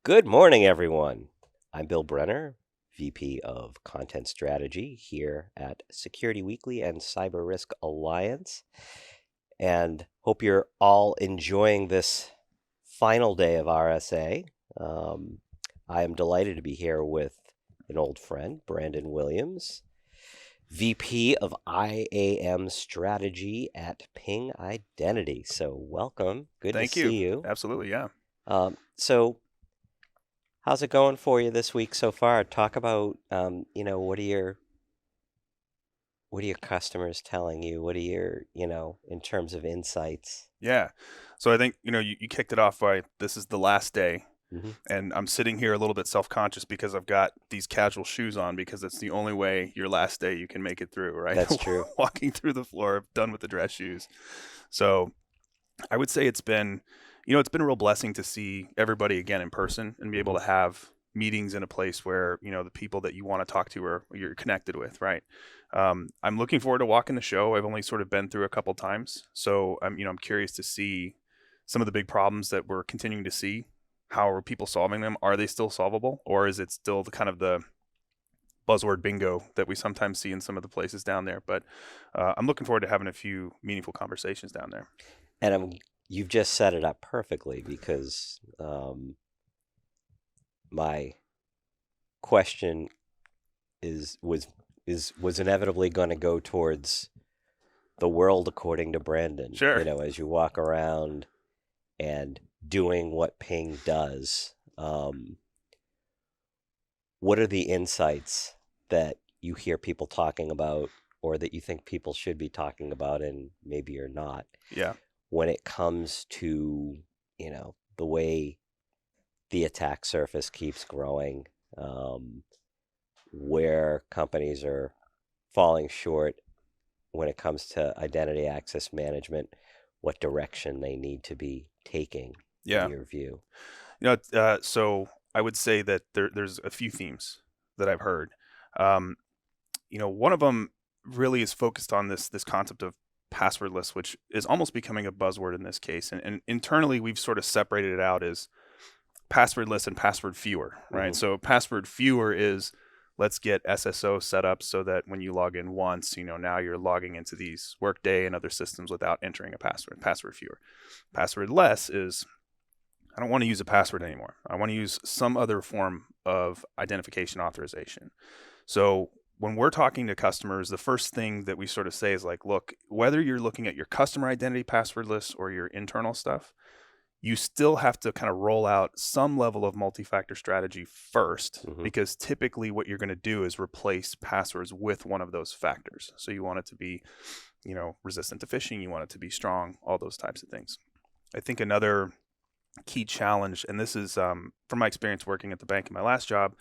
Good morning, everyone. I'm Bill Brenner, VP of Content Strategy here at Security Weekly and Cyber Risk Alliance, and hope you're all enjoying this final day of RSA. I am delighted to be here with an old friend, Brandon Williams, VP of IAM Strategy at Ping Identity. So, welcome. Good to Thank you. see you. Absolutely, yeah. So, how's it going for you this week so far? Talk about, what are your customers telling you? What are your, in terms of insights? Yeah. So I think, you kicked it off by this is the last day. Hmm. And I'm sitting here a little bit self-conscious because I've got these casual shoes on because it's the only way your last day you can make it through, right? That's true. Walking through the floor, done with the dress shoes. So I would say it's been a real blessing to see everybody again in person and be able Hmm. to have meetings in a place where, the people that you want to talk to are you're connected with, right? I'm looking forward to walking the show. I've only sort of been through a couple times. So I'm curious to see some of the big problems that we're continuing to see. How are people solving them? Are they still solvable? Or is it still the buzzword bingo that we sometimes see in some of the places down there? But I'm looking forward to having a few meaningful conversations down there. And you've just set it up perfectly because my question is was inevitably going to go towards the world according to Brandon. Sure. As you walk around and doing what Ping does. What are the insights that you hear people talking about or that you think people should be talking about and maybe you're not Yeah. when it comes to, the way the attack surface keeps growing, where companies are falling short when it comes to identity access management, what direction they need to be taking in Yeah. your view? So I would say that there's a few themes that I've heard. Um, one of them really is focused on this concept of passwordless, which is almost becoming a buzzword in this case. And internally, we've sort of separated it out as passwordless and password fewer, right? Hmm. So password fewer is let's get SSO set up so that when you log in once, now you're logging into these Workday and other systems without entering a password. Password fewer. Password less is I don't want to use a password anymore. I want to use some other form of identification authorization. So when we're talking to customers, the first thing that we sort of say is like, look, whether you're looking at your customer identity password list or your internal stuff, you still have to kind of roll out some level of multi-factor strategy first, Hmm. because typically what you're going to do is replace passwords with one of those factors. So you want it to be, resistant to phishing, you want it to be strong, all those types of things. I think another key challenge, and this is from my experience working at the bank in my last job,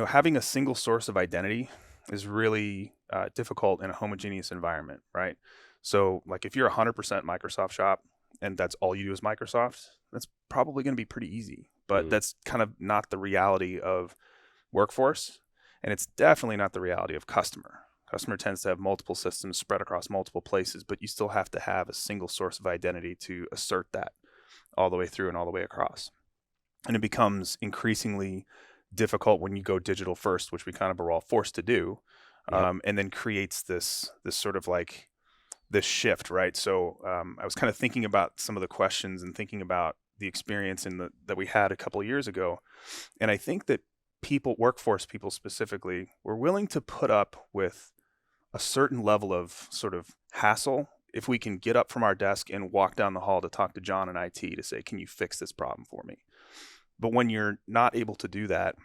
having a single source of identity is really difficult in a homogeneous environment, right? So, like if you're 100% Microsoft shop and that's all you do is Microsoft, that's probably going to be pretty easy. But Hmm. that's kind of not the reality of workforce, and it's definitely not the reality of customer. Customer tends to have multiple systems spread across multiple places, but you still have to have a single source of identity to assert that all the way through and all the way across. And it becomes increasingly difficult when you go digital first, which we kind of are all forced to do, Yep. and then creates this sort of like this shift, right? So I was kind of thinking about some of the questions and thinking about the experience that we had a couple of years ago, and I think that workforce people specifically, were willing to put up with a certain level of sort of hassle if we can get up from our desk and walk down the hall to talk to John in IT to say, can you fix this problem for me? But when you're not able to do that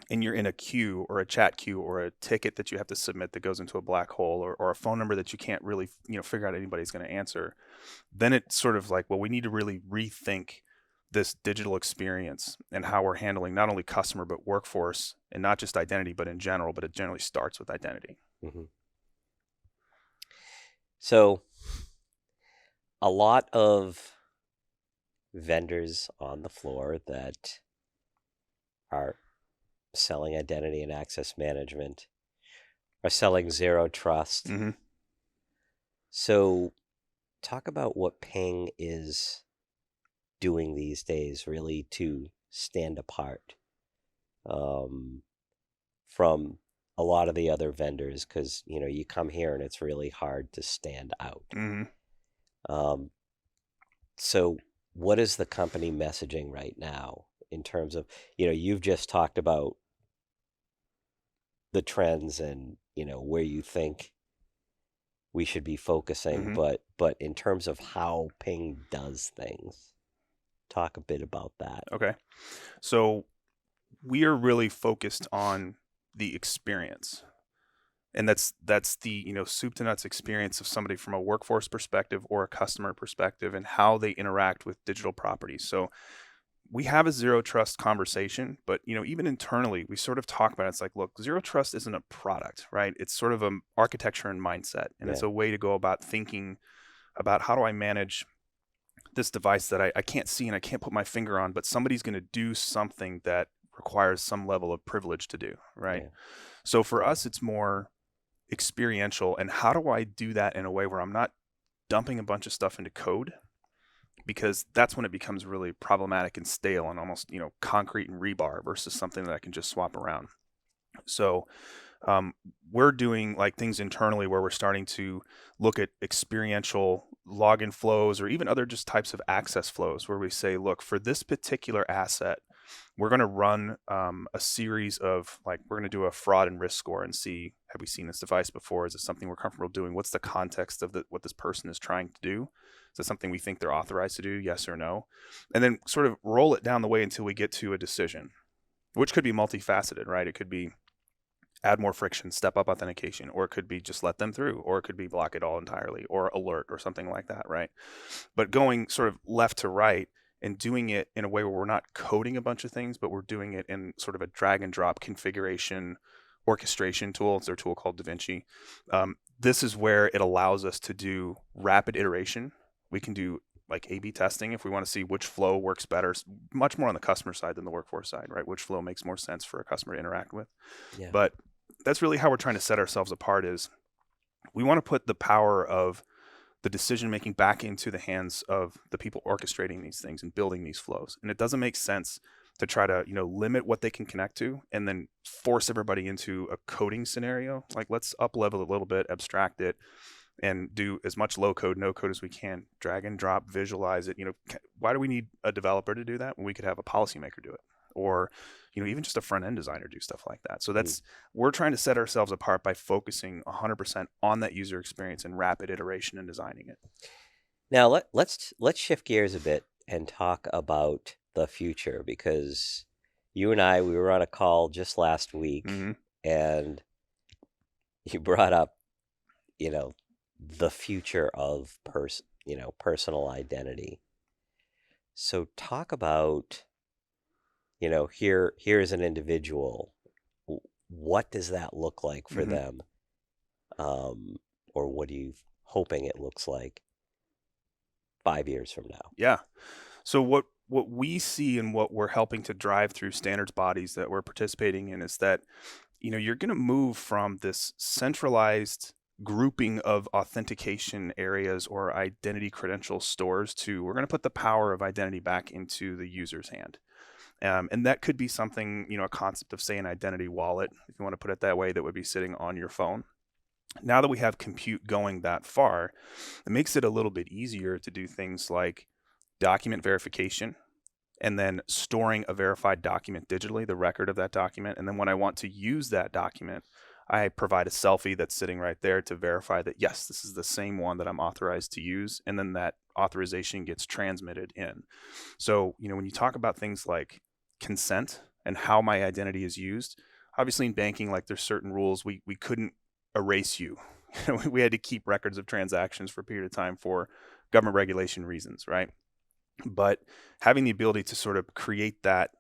and you're in a queue or a chat queue or a ticket that you have to submit that goes into a black hole, or a phone number that you can't really, figure out anybody's going to answer, then it's sort of like, well, we need to really rethink this digital experience and how we're handling not only customer but workforce, and not just identity, but in general, but it generally starts with identity. Hmm. So, a lot of vendors on the floor that are selling identity and access management are selling zero trust. Mm-hmm. So, talk about what Ping is doing these days, really, to stand apart from a lot of the other vendors? Because, you come here and it's really hard to stand out. Mm-hmm. Um, so what is the company messaging right now in terms of, you've just talked about the trends and, where you think we should be focusing, Mm-hmm. but in terms of how Ping does things, talk a bit about that. Okay. So we are really focused on the experience. And that's the, soup to nuts experience of somebody from a workforce perspective or a customer perspective and how they interact with digital properties. So we have a zero trust conversation, but even internally, we sort of talk about it. It's like, look, zero trust isn't a product, right? It's sort of an architecture and mindset. And it's Yeah. a way to go about thinking about how do I manage this device that I can't see and I can't put my finger on, but somebody's going to do something that requires some level of privilege to do, right? Yeah. So for us, it's more experiential. And how do I do that in a way where I'm not dumping a bunch of stuff into code? Because that's when it becomes really problematic and stale and almost, concrete and rebar versus something that I can just swap around. So we're doing like things internally where we're starting to look at experiential login flows or even other just types of access flows where we say, look, for this particular asset, we're going to run a series of we're going to do a fraud and risk score and see, have we seen this device before? Is it something we're comfortable doing? What's the context of what this person is trying to do? Is it something we think they're authorized to do? Yes or no? And then sort of roll it down the way until we get to a decision, which could be multifaceted, right? It could be add more friction, step up authentication, or it could be just let them through, or it could be block it all entirely, or alert, or something like that, right? But going sort of left to right and doing it in a way where we're not coding a bunch of things, but we're doing it in sort of a drag and drop configuration orchestration tool. It's their tool called DaVinci. This is where it allows us to do rapid iteration. We can do like A/B testing if we want to see which flow works better, much more on the customer side than the workforce side, right? Which flow makes more sense for a customer to interact with. Yeah. But that's really how we're trying to set ourselves apart is we want to put the power of the decision making back into the hands of the people orchestrating these things and building these flows. And it doesn't make sense to try to, limit what they can connect to and then force everybody into a coding scenario. Like let's up level a little bit, abstract it, and do as much low code, no code as we can, drag and drop, visualize it. Why do we need a developer to do that when we could have a policymaker do it? Or, even just a front end designer do stuff like that. So we're trying to set ourselves apart by focusing 100% on that user experience and rapid iteration and designing it. Now let's shift gears a bit and talk about the future, because you and we were on a call just last week, Mm-hmm. and you brought up, the future of personal identity. So talk about, here's an individual. What does that look like for Mm-hmm. them? Or what are you hoping it looks like 5 years from now? Yeah. So what we see and what we're helping to drive through standards bodies that we're participating in is that, you're going to move from this centralized grouping of authentication areas or identity credential stores to we're going to put the power of identity back into the user's hand. And that could be something, a concept of, say, an identity wallet, if you want to put it that way, that would be sitting on your phone. Now that we have compute going that far, it makes it a little bit easier to do things like document verification and then storing a verified document digitally, the record of that document. And then when I want to use that document, I provide a selfie that's sitting right there to verify that, yes, this is the same one that I'm authorized to use. And then that authorization gets transmitted in. So, when you talk about things like consent and how my identity is used, obviously in banking, like there's certain rules we couldn't erase you. We had to keep records of transactions for a period of time for government regulation reasons, right? But having the ability to sort of create that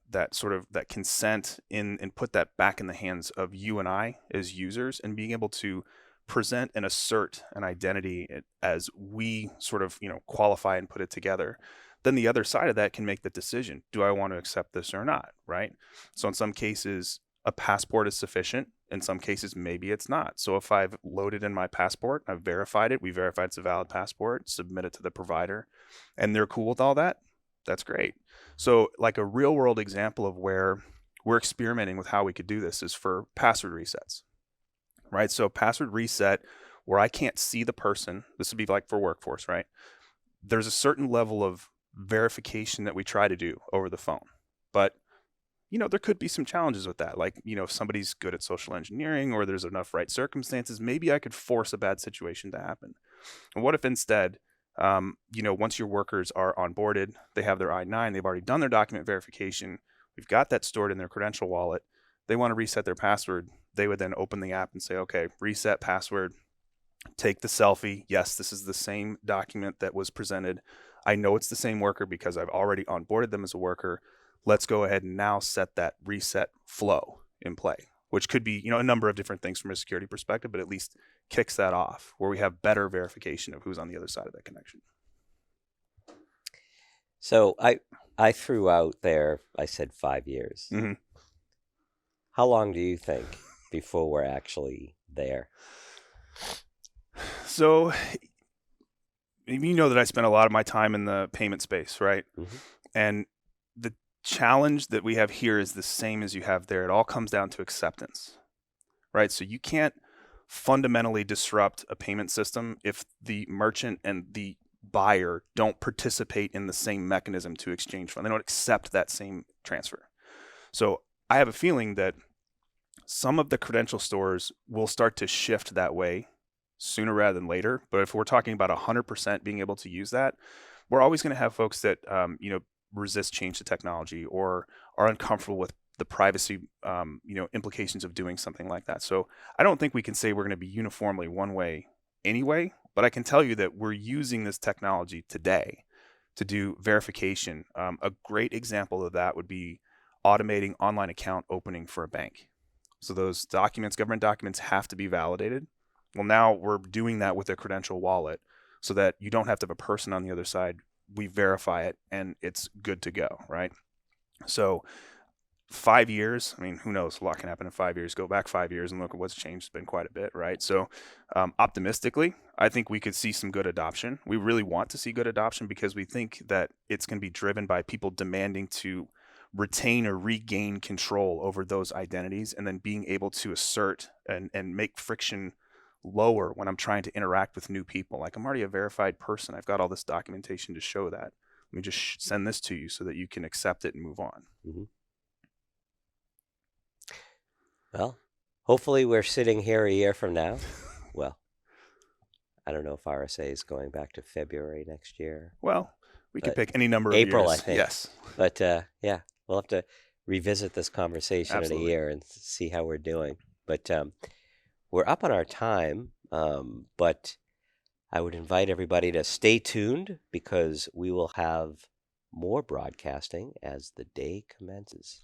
consent in and put that back in the hands of you and I as users, and being able to present and assert an identity as we sort of qualify and put it together, then the other side of that can make the decision: do I want to accept this or not? Right? So in some cases, a passport is sufficient. In some cases, maybe it's not. So if I've loaded in my passport, I've verified it, we verified it's a valid passport, submit it to the provider, and they're cool with all that, That's great. So like a real world example of where we're experimenting with how we could do this is for password resets, right? So password reset where I can't see the person, this would be like for workforce, right? There's a certain level of verification that we try to do over the phone. But, there could be some challenges with that. Like, if somebody's good at social engineering or there's enough right circumstances, maybe I could force a bad situation to happen. And what if instead, once your workers are onboarded, they have their I-9, they've already done their document verification, we've got that stored in their credential wallet, they want to reset their password, they would then open the app and say, okay, reset password, take the selfie. Yes, this is the same document that was presented. I know it's the same worker because I've already onboarded them as a worker. Let's go ahead and now set that reset flow in play, which could be, a number of different things from a security perspective, but at least kicks that off where we have better verification of who's on the other side of that connection. So I threw out there, I said 5 years. Mm-hmm. How long do you think before we're actually there? So, you know that I spent a lot of my time in the payment space, right? Mm-hmm. And the challenge that we have here is the same as you have there. It all comes down to acceptance, right? So you can't fundamentally disrupt a payment system if the merchant and the buyer don't participate in the same mechanism to exchange funds. They don't accept that same transfer. So I have a feeling that some of the credential stores will start to shift that way sooner rather than later. But if we're talking about 100% being able to use that, we're always going to have folks that, resist change to technology or are uncomfortable with the privacy, implications of doing something like that. So I don't think we can say we're going to be uniformly one way anyway, but I can tell you that we're using this technology today to do verification. A great example of that would be automating online account opening for a bank. So those documents, government documents, have to be validated. Well, now we're doing that with a credential wallet so that you don't have to have a person on the other side. We verify it and it's good to go, right? So 5 years, who knows? A lot can happen in 5 years. Go back 5 years and look at what's changed. It's been quite a bit, right? So optimistically, I think we could see some good adoption. We really want to see good adoption because we think that it's going to be driven by people demanding to retain or regain control over those identities and then being able to assert and make friction lower when I'm trying to interact with new people. Like, I'm already a verified person. I've got all this documentation to show that. Let me just send this to you so that you can accept it and move on. Mm-hmm. Well, hopefully we're sitting here a year from now. Well, I don't know if RSA is going back to February next year. Well, we could pick any number of April, years. I think. Yes. But yeah, we'll have to revisit this conversation Absolutely. in a year and see how we're doing. But we're up on our time, but I would invite everybody to stay tuned because we will have more broadcasting as the day commences.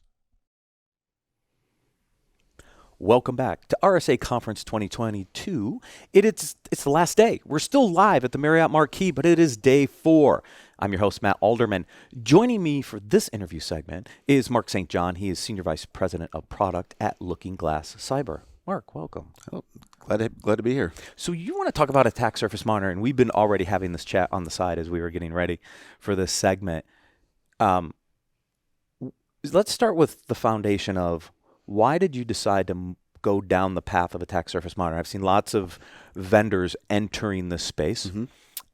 Welcome back to RSA Conference 2022. It's the last day. We're still live at the Marriott Marquis, but it is day 4. I'm your host, Matt Alderman. Joining me for this interview segment is Mark St. John. He is Senior Vice President of Product at LookingGlass Cyber. Mark, welcome. Oh, glad to be here. So you want to talk about attack surface monitoring. We've been already having this chat on the side as we were getting ready for this segment. Let's start with the foundation of why did you decide to go down the path of attack surface monitoring? I've seen lots of vendors entering this space. Mm-hmm.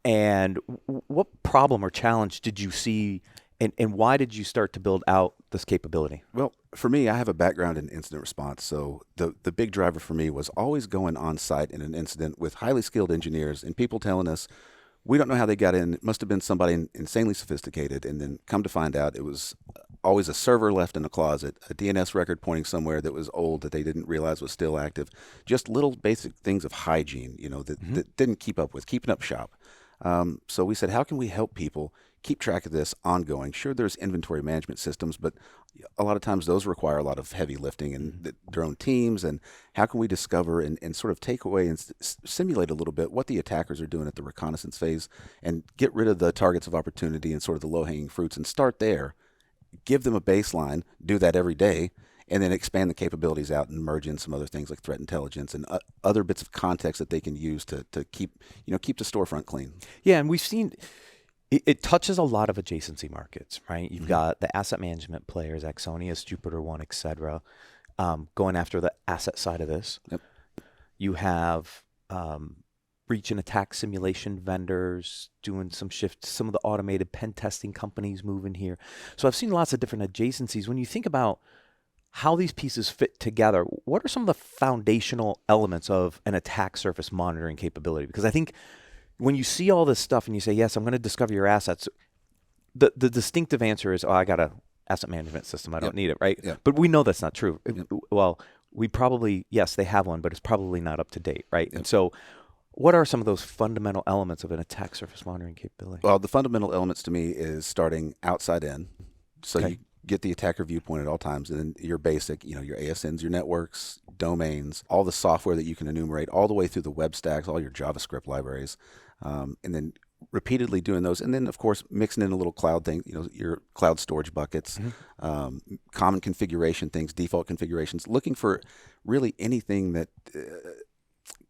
And what problem or challenge did you see, and why did you start to build out this capability? Well, for me, I have a background in incident response. So the big driver for me was always going on site in an incident with highly skilled engineers and people telling us, we don't know how they got in. It must have been somebody insanely sophisticated. And then come to find out it was always a server left in a closet, a DNS record pointing somewhere that was old that they didn't realize was still active. Just little basic things of hygiene, that didn't keep up with, keeping up shop. So we said, how can we help people keep track of this ongoing? Sure, there's inventory management systems, but a lot of times those require a lot of heavy lifting and their own teams. And how can we discover and sort of take away and simulate a little bit what the attackers are doing at the reconnaissance phase and get rid of the targets of opportunity and sort of the low-hanging fruits and start there, give them a baseline, do that every day, and then expand the capabilities out and merge in some other things like threat intelligence and other bits of context that they can use to keep the storefront clean. Yeah, and we've seen it touches a lot of adjacency markets, right? You've got the asset management players, Axonius, Jupiter One, et cetera, going after the asset side of this. Yep. You have breach and attack simulation vendors doing some shifts, some of the automated pen testing companies moving here. So I've seen lots of different adjacencies. When you think about how these pieces fit together, what are some of the foundational elements of an attack surface monitoring capability? Because I think when you see all this stuff and you say, yes, I'm going to discover your assets, the distinctive answer is, oh, I got a asset management system. I don't need it, right? Yep. But we know that's not true. Yep. Well, we probably, yes, they have one, but it's probably not up to date, right? Yep. And so what are some of those fundamental elements of an attack surface monitoring capability? Well, the fundamental elements to me is starting outside in. So Okay. you get the attacker viewpoint at all times, and then your basic, your ASNs, your networks, domains, all the software that you can enumerate, all the way through the web stacks, all your JavaScript libraries, and then repeatedly doing those, and then of course mixing in a little cloud thing, your cloud storage buckets, common configuration things, default configurations, looking for really anything that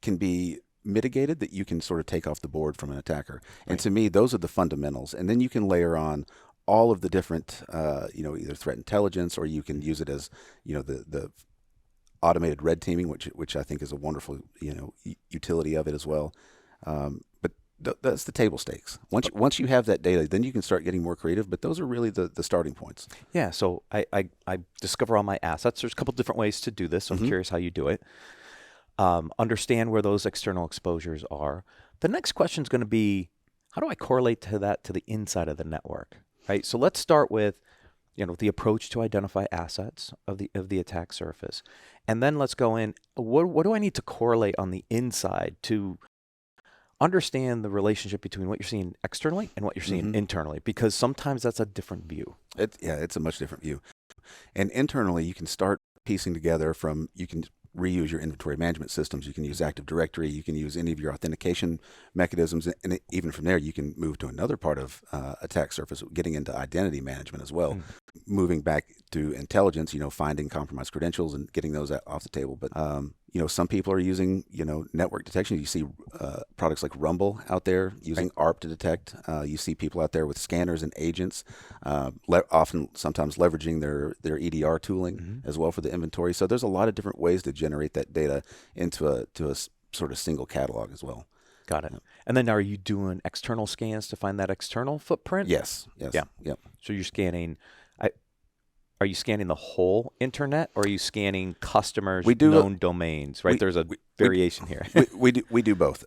can be mitigated that you can sort of take off the board from an attacker. And to me, those are the fundamentals. And then you can layer on all of the different, either threat intelligence, or you can use it as, the automated red teaming, which I think is a wonderful, utility of it as well. But that's the table stakes. Once you have that data, then you can start getting more creative. But those are really the starting points. Yeah, so I discover all my assets. There's a couple different ways to do this. So I'm curious how you do it. Understand where those external exposures are. The next question is going to be, how do I correlate to the inside of the network, right? So let's start with, the approach to identify assets of the attack surface, and then let's go in. What do I need to correlate on the inside to understand the relationship between what you're seeing externally and what you're seeing internally? Because sometimes that's a different view. It's a much different view. And internally, you can start piecing together you can reuse your inventory management systems. You can use Active Directory. You can use any of your authentication mechanisms. And even from there, you can move to another part of attack surface, getting into identity management as well. Moving back to intelligence, finding compromised credentials and getting those off the table. But, some people are using, network detection. You see products like Rumble out there using ARP to detect. You see people out there with scanners and agents, sometimes leveraging their EDR tooling as well for the inventory. So there's a lot of different ways to generate that data into a sort of single catalog as well. Got it. And then are you doing external scans to find that external footprint? Yes. Yeah. Yep. So you're scanning. Are you scanning the whole internet, or are you scanning customers' known domains? Right. There's a variation here. we do both.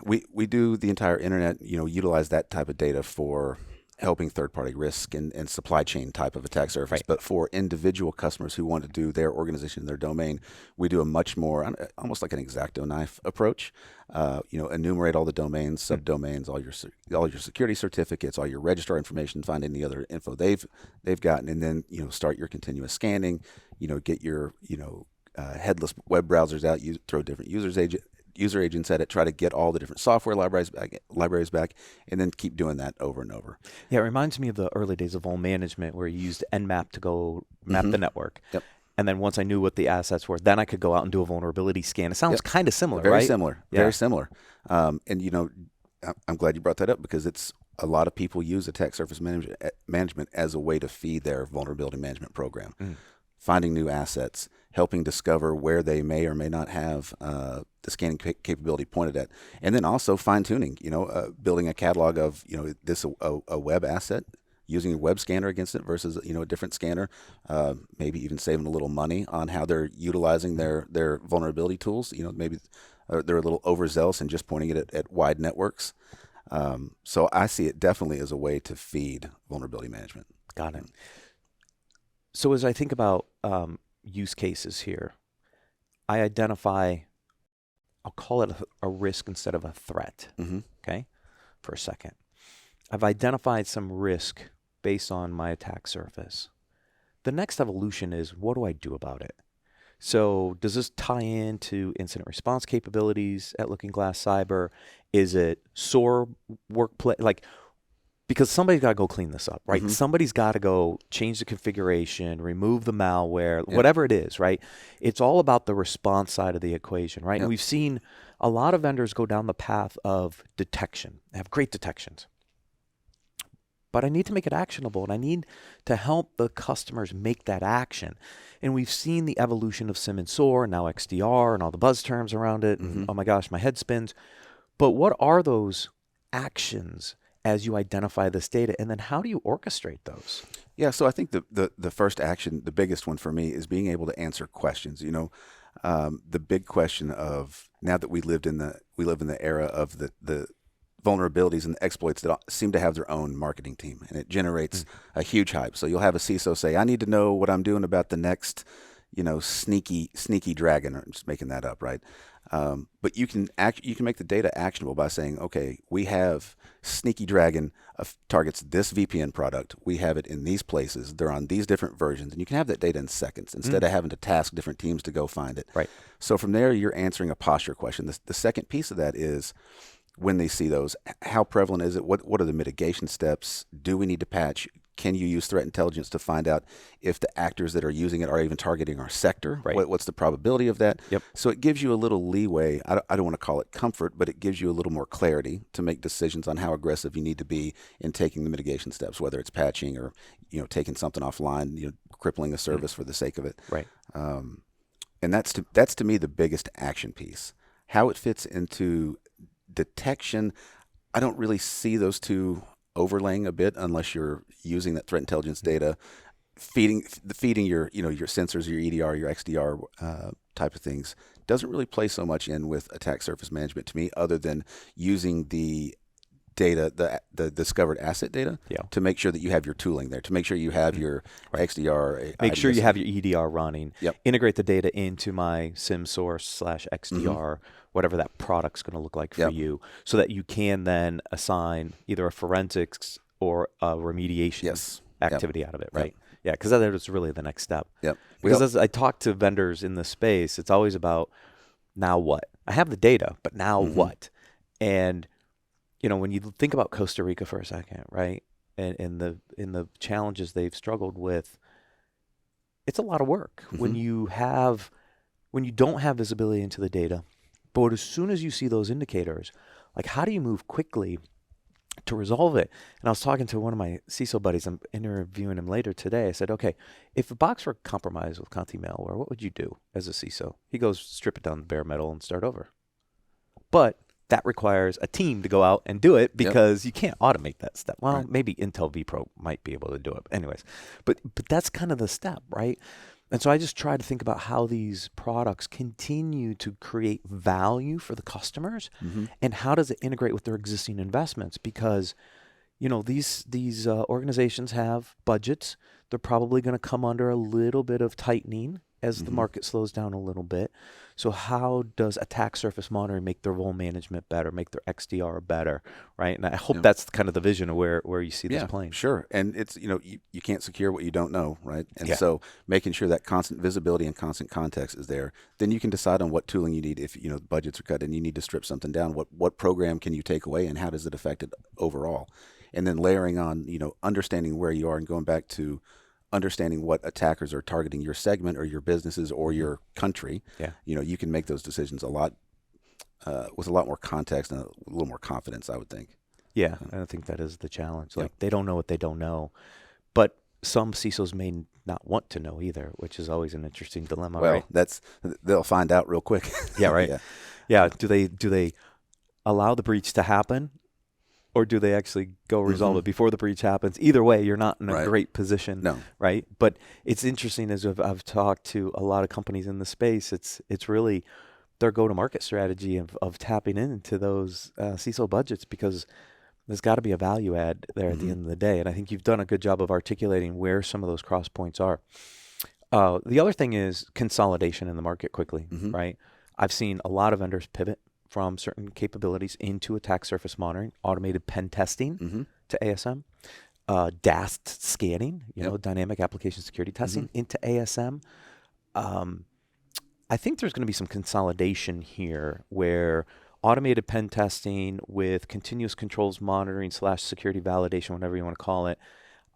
We do the entire internet. Utilize that type of data for helping third-party risk and supply chain type of attack surface. Right. But for individual customers who want to do their organization, their domain, we do a much more, almost like an X-Acto knife approach. Enumerate all the domains, subdomains, all your security certificates, all your registrar information, find any other info they've gotten, and then start your continuous scanning. Get your headless web browsers out. You throw different user agents at it, try to get all the different software libraries back, and then keep doing that over and over. Yeah, it reminds me of the early days of vuln management, where you used Nmap to go map the network. Yep. And then once I knew what the assets were, then I could go out and do a vulnerability scan. It sounds kind of similar, Very right? similar. Yeah. Very similar. And I'm glad you brought that up, because it's a lot of people use attack surface management as a way to feed their vulnerability management program. Finding new assets, helping discover where they may or may not have the scanning capability pointed at, and then also fine tuning. Building a catalog of this a web asset, using a web scanner against it versus a different scanner. Maybe even saving a little money on how they're utilizing their vulnerability tools. Maybe they're a little overzealous and just pointing it at wide networks. So I see it definitely as a way to feed vulnerability management. Got it. So as I think about use cases here, I identify, I'll call it a risk instead of a threat, okay, for a second. I've identified some risk based on my attack surface. The next evolution is, what do I do about it? So does this tie into incident response capabilities at LookingGlass Cyber? Is it SOAR workplace? Because somebody's got to go clean this up, right? Somebody's got to go change the configuration, remove the malware, whatever it is, right? It's all about the response side of the equation, right? And we've seen a lot of vendors go down the path of detection. They have great detections. but I need to make it actionable, and I need to help the customers make that action. And we've seen the evolution of SIM and SOAR, and now XDR, and all the buzz terms around it. And oh my gosh, my head spins. But what are those actions as you identify this data, and then how do you orchestrate those? Yeah, so I think the first action, the biggest one for me, is being able to answer questions. The big question of, now that we live in the era of the vulnerabilities and the exploits that seem to have their own marketing team, and it generates a huge hype. So you'll have a CISO say, "I need to know what I'm doing about the next, sneaky dragon." I'm just making that up, right? But you can make the data actionable by saying, okay, we have sneaky dragon targets this VPN product. We have it in these places. They're on these different versions, and you can have that data in seconds instead of having to task different teams to go find it. Right. So from there, you're answering a posture question. The second piece of that is, when they see those, how prevalent is it? What are the mitigation steps? Do we need to patch? Can you use threat intelligence to find out if the actors that are using it are even targeting our sector? Right. What's the probability of that? Yep. So it gives you a little leeway. I don't want to call it comfort, but it gives you a little more clarity to make decisions on how aggressive you need to be in taking the mitigation steps, whether it's patching or taking something offline, crippling a service for the sake of it. Right. And that's to me the biggest action piece. How it fits into detection, I don't really see those two overlaying a bit unless you're using that threat intelligence data, feeding your your sensors, your EDR, your XDR type of things. Doesn't really play so much in with attack surface management to me, other than using the data, the discovered asset data, to make sure that you have your tooling there, to make sure you have your XDR. Make sure you have your EDR running. Yep. Integrate the data into my SIM source /XDR, whatever that product's going to look like for you, so that you can then assign either a forensics or a remediation activity out of it, right? Yeah, because that is really the next step. Yep. Because as I talk to vendors in this space, it's always about, now what? I have the data, but now what? And when you think about Costa Rica for a second, right, and in the challenges they've struggled with, it's a lot of work when you don't have visibility into the data. But as soon as you see those indicators, like, how do you move quickly to resolve it? And I was talking to one of my CISO buddies. I'm interviewing him later today. I said, okay, if a box were compromised with Conti malware, what would you do as a CISO? He goes, strip it down to bare metal and start over. But that requires a team to go out and do it, because you can't automate that step. Well, maybe Intel vPro might be able to do it. Anyways, but that's kind of the step, right? And so I just try to think about how these products continue to create value for the customers, and how does it integrate with their existing investments? Because, these organizations have budgets. They're probably going to come under a little bit of tightening as the market slows down a little bit. So how does attack surface monitoring make their role management better, make their XDR better, right? And I hope that's kind of the vision of where you see this playing. Sure. And it's, you can't secure what you don't know, right? And so making sure that constant visibility and constant context is there, then you can decide on what tooling you need. If, budgets are cut and you need to strip something down, what program can you take away and how does it affect it overall? And then layering on, understanding where you are and going back to understanding what attackers are targeting your segment or your businesses or your country. You can make those decisions a lot with a lot more context and a little more confidence, I would think. Yeah, and I think that is the challenge. Like, they don't know what they don't know, but some CISOs may not want to know either, which is always an interesting dilemma. Well, right? They'll find out real quick. Yeah, right. Yeah. Do they allow the breach to happen, or do they actually go resolve it before the breach happens? Either way, you're not in a great position, right? But it's interesting, as I've talked to a lot of companies in the space, it's really their go-to-market strategy of tapping into those CISO budgets, because there's got to be a value add there at the end of the day. And I think you've done a good job of articulating where some of those cross points are. The other thing is consolidation in the market quickly, right? I've seen a lot of vendors pivot from certain capabilities into attack surface monitoring, automated pen testing to ASM, DAST scanning, dynamic application security testing into ASM. I think there's going to be some consolidation here where automated pen testing with continuous controls monitoring /security validation, whatever you want to call it,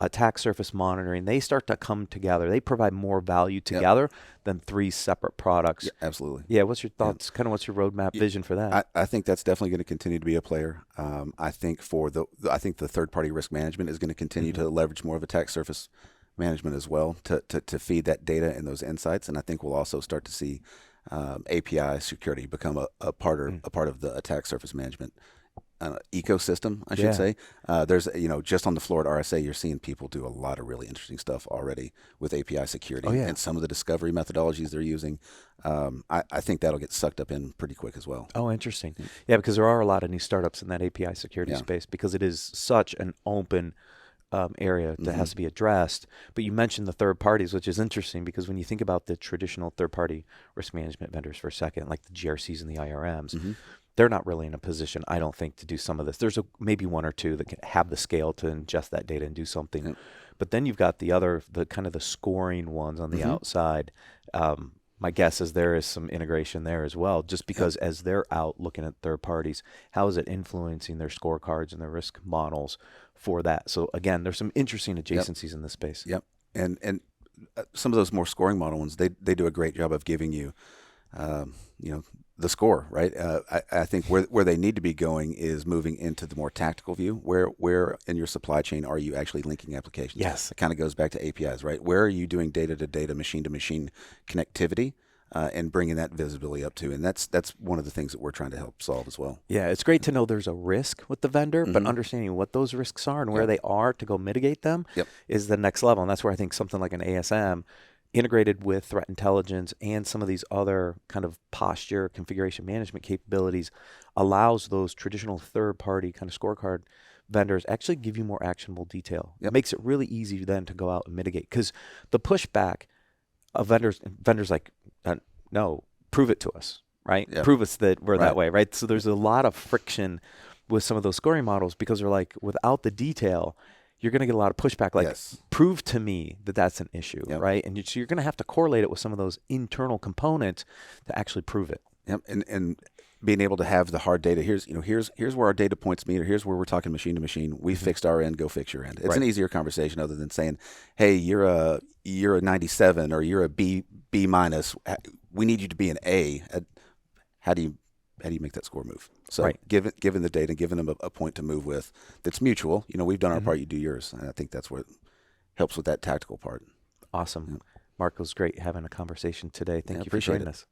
attack surface monitoring, they start to come together. They provide more value together than 3 separate products. Yeah, absolutely. Yeah, what's your thoughts? Kind of what's your roadmap vision for that? I think that's definitely going to continue to be a player. I think I think the third-party risk management is going to continue to leverage more of attack surface management as well to feed that data and those insights. And I think we'll also start to see API security become a part of the attack surface management ecosystem, I should say. There's, just on the floor at RSA, you're seeing people do a lot of really interesting stuff already with API security and some of the discovery methodologies they're using. I think that'll get sucked up in pretty quick as well. Oh, interesting. Yeah, because there are a lot of new startups in that API security space because it is such an open area that has to be addressed. But you mentioned the third parties, which is interesting because when you think about the traditional third-party risk management vendors for a second, like the GRCs and the IRMs, they're not really in a position, I don't think, to do some of this. There's maybe one or two that can have the scale to ingest that data and do something. But then you've got the kind of the scoring ones on the outside. My guess is there is some integration there as well, just because as they're out looking at third parties, how is it influencing their scorecards and their risk models for that? So again, there's some interesting adjacencies in this space. Yep. And some of those more scoring model ones, they do a great job of giving you, the score, right? I think where they need to be going is moving into the more tactical view. Where in your supply chain are you actually linking applications? Yes. It kind of goes back to APIs, right? Where are you doing data-to-data, machine-to-machine connectivity and bringing that visibility up to? And that's one of the things that we're trying to help solve as well. Yeah, it's great to know there's a risk with the vendor, but understanding what those risks are and where they are to go mitigate them is the next level. And that's where I think something like an ASM integrated with threat intelligence and some of these other kind of posture configuration management capabilities allows those traditional third-party kind of scorecard vendors actually give you more actionable detail. It makes it really easy then to go out and mitigate, because the pushback of vendors like, no, prove it to us, right? Prove us that we're that way, right? So there's a lot of friction with some of those scoring models because they're like, without the detail, you're going to get a lot of pushback, like, prove to me that that's an issue, right? And so you're going to have to correlate it with some of those internal components to actually prove it. Yep, and being able to have the hard data. Here's where our data points meet, or here's where we're talking machine to machine. We fixed our end, go fix your end. It's an easier conversation other than saying, hey, you're a 97 or you're a B minus. We need you to be an A. How do you make that score move? So given the data, giving them a point to move with that's mutual. We've done our part, you do yours. And I think that's what helps with that tactical part. Awesome. Mark, it was great having a conversation today. Thank you for appreciate joining it. us.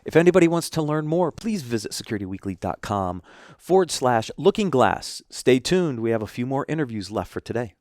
If anybody wants to learn more, please visit securityweekly.com/LookingGlass. Stay tuned. We have a few more interviews left for today.